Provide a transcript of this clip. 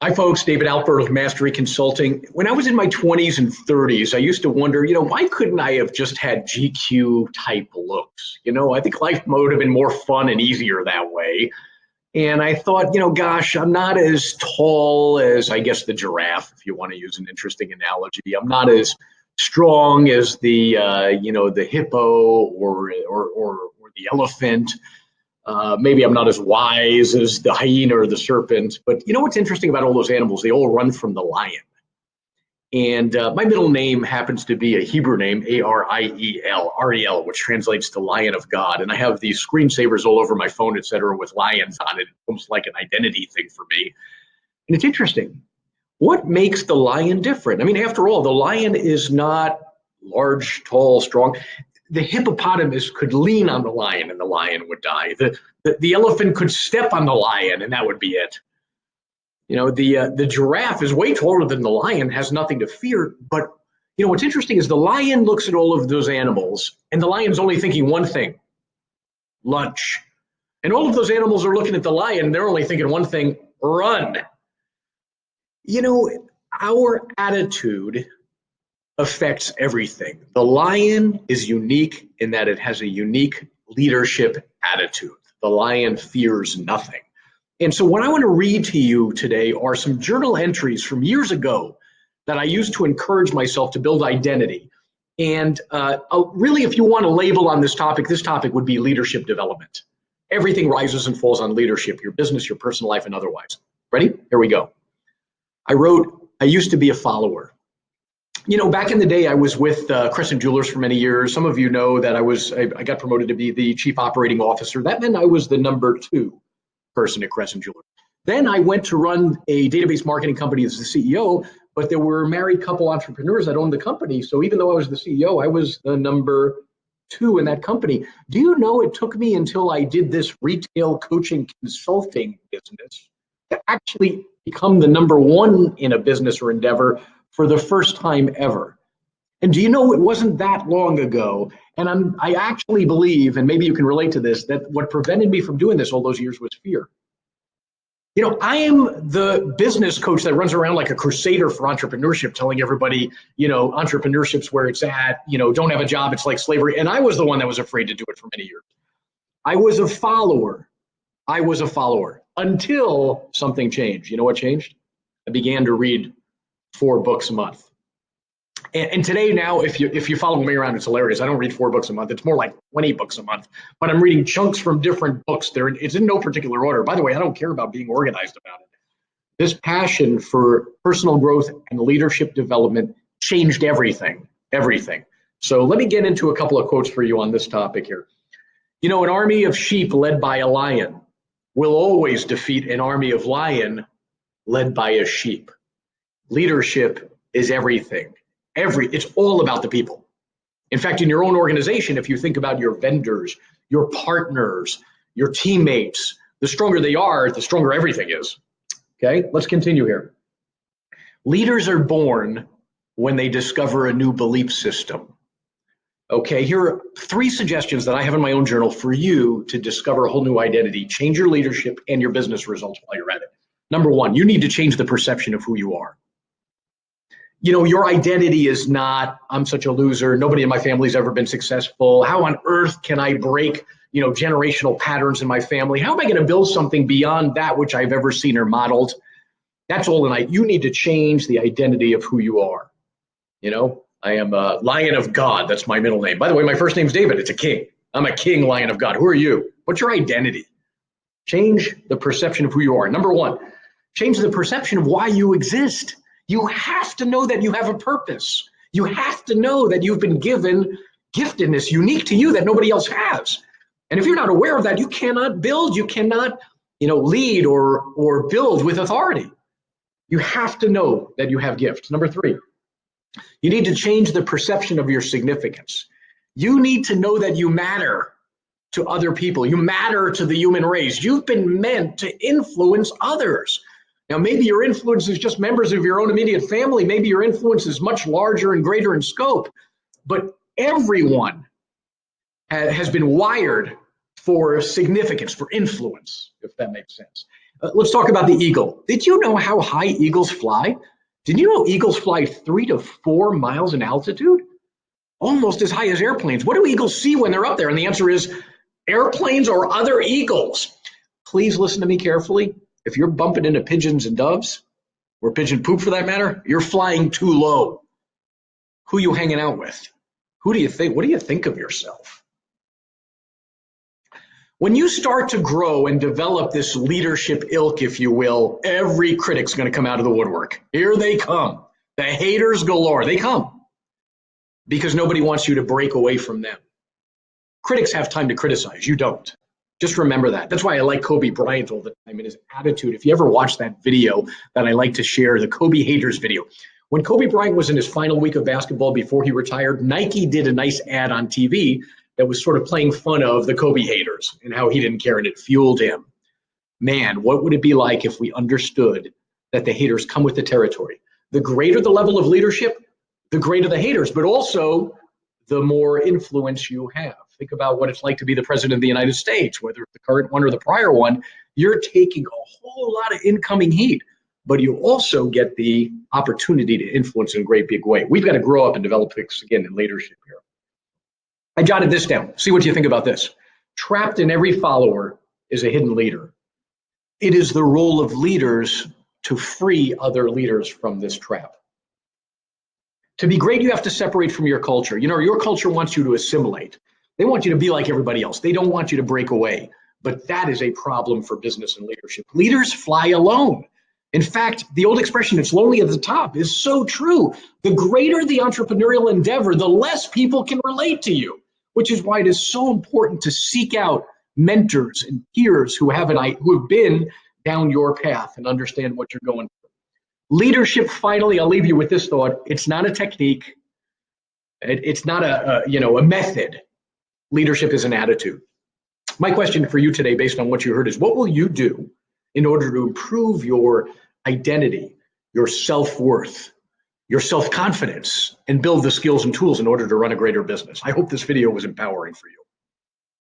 Hi, folks. David Alpert of Mastery Consulting. When I was in my 20s and 30s, I used to wonder, why couldn't I have just had GQ type looks? I think life would have been more fun and easier that way. And I thought, gosh, I'm not as tall as, I guess, the giraffe, if you want to use an interesting analogy. I'm not as strong as the hippo or the elephant. Maybe I'm not as wise as the hyena or the serpent, but what's interesting about all those animals? They all run from the lion. And my middle name happens to be a Hebrew name, Ariel, Ariel, which translates to Lion of God. And I have these screensavers all over my phone, et cetera, with lions on it. It's almost like an identity thing for me. And it's interesting. What makes the lion different? I mean, after all, the lion is not large, tall, strong. The hippopotamus could lean on the lion and the lion would die. The elephant could step on the lion and that would be it. The giraffe is way taller than the lion, has nothing to fear. But what's interesting is the lion looks at all of those animals and the lion's only thinking one thing: lunch. And all of those animals are looking at the lion and they're only thinking one thing: run. Our attitude affects everything. The lion is unique in that it has a unique leadership attitude. The lion fears nothing. And so what I want to read to you today are some journal entries from years ago that I used to encourage myself to build identity. And really, if you want a label on this topic would be leadership development. Everything rises and falls on leadership, your business, your personal life, and otherwise. Ready? Here we go. I wrote, I used to be a follower. Back in the day, I was with Crescent Jewelers for many years. Some of you know that I got promoted to be the chief operating officer. That meant I was the number 2 person at Crescent Jewelers. Then I went to run a database marketing company as the CEO, but there were a married couple entrepreneurs that owned the company. So even though I was the CEO, I was the number 2 in that company. Do you know it took me until I did this retail coaching consulting business to actually become the number 1 in a business or endeavor for the first time ever? And do you know, it wasn't that long ago, and I actually believe, and maybe you can relate to this, that what prevented me from doing this all those years was fear. I am the business coach that runs around like a crusader for entrepreneurship, telling everybody, entrepreneurship's where it's at, don't have a job, it's like slavery. And I was the one that was afraid to do it for many years. I was a follower until something changed. You know what changed? I began to read 4 books a month. And today now, if you follow me around, it's hilarious. I don't read 4 books a month. It's more like 20 books a month. But I'm reading chunks from different books. It's in no particular order. By the way, I don't care about being organized about it. This passion for personal growth and leadership development changed everything. So let me get into a couple of quotes for you on this topic here. An army of sheep led by a lion will always defeat an army of lion led by a sheep. Leadership is everything. It's all about the people. In fact, in your own organization, if you think about your vendors, your partners, your teammates, the stronger they are, the stronger everything is. Okay, let's continue here. Leaders are born when they discover a new belief system. Okay, here are 3 suggestions that I have in my own journal for you to discover a whole new identity, change your leadership and your business results while you're at it. Number 1, you need to change the perception of who you are. Your identity is not, I'm such a loser, nobody in my family's ever been successful. How on earth can I break, generational patterns in my family? How am I going to build something beyond that which I've ever seen or modeled? That's all you need to change the identity of who you are. I am a Lion of God. That's my middle name. By the way, my first name's David. It's a king. I'm a king, Lion of God. Who are you? What's your identity? Change the perception of who you are. Number 1, change the perception of why you exist. You have to know that you have a purpose. You have to know that you've been given giftedness unique to you that nobody else has. And if you're not aware of that, you cannot build, you cannot, lead or build with authority. You have to know that you have gifts. Number 3, you need to change the perception of your significance. You need to know that you matter to other people. You matter to the human race. You've been meant to influence others. Now, maybe your influence is just members of your own immediate family. Maybe your influence is much larger and greater in scope. But everyone has been wired for significance, for influence, if that makes sense. Let's talk about the eagle. Did you know how high eagles fly? Did you know eagles fly 3 to 4 miles in altitude? Almost as high as airplanes. What do eagles see when they're up there? And the answer is airplanes or other eagles. Please listen to me carefully. If you're bumping into pigeons and doves, or pigeon poop for that matter, you're flying too low. Who are you hanging out with? Who do you think? What do you think of yourself? When you start to grow and develop this leadership ilk, if you will, every critic's going to come out of the woodwork. Here they come. The haters galore. They come because nobody wants you to break away from them. Critics have time to criticize. You don't. Just remember that. That's why I like Kobe Bryant all the time and his attitude. If you ever watch that video that I like to share, the Kobe haters video. When Kobe Bryant was in his final week of basketball before he retired, Nike did a nice ad on TV that was sort of playing fun of the Kobe haters and how he didn't care, and it fueled him. Man, what would it be like if we understood that the haters come with the territory? The greater the level of leadership, the greater the haters, but also the more influence you have. Think about what it's like to be the president of the United States, whether it's the current one or the prior one. You're taking a whole lot of incoming heat, but you also get the opportunity to influence in a great big way. We've got to grow up and develop this again in leadership here. I jotted this down. See what you think about this. Trapped in every follower is a hidden leader. It is the role of leaders to free other leaders from this trap. To be great, you have to separate from your culture. You know, your culture wants you to assimilate. They want you to be like everybody else. They don't want you to break away. But that is a problem for business and leadership. Leaders fly alone. In fact, the old expression, it's lonely at the top, is so true. The greater the entrepreneurial endeavor, the less people can relate to you, which is why it is so important to seek out mentors and peers who have been down your path and understand what you're going through. Leadership, finally, I'll leave you with this thought. It's not a technique. It's not a method. Leadership is an attitude. My question for you today, based on what you heard, is what will you do in order to improve your identity, your self-worth, your self-confidence, and build the skills and tools in order to run a greater business? I hope this video was empowering for you.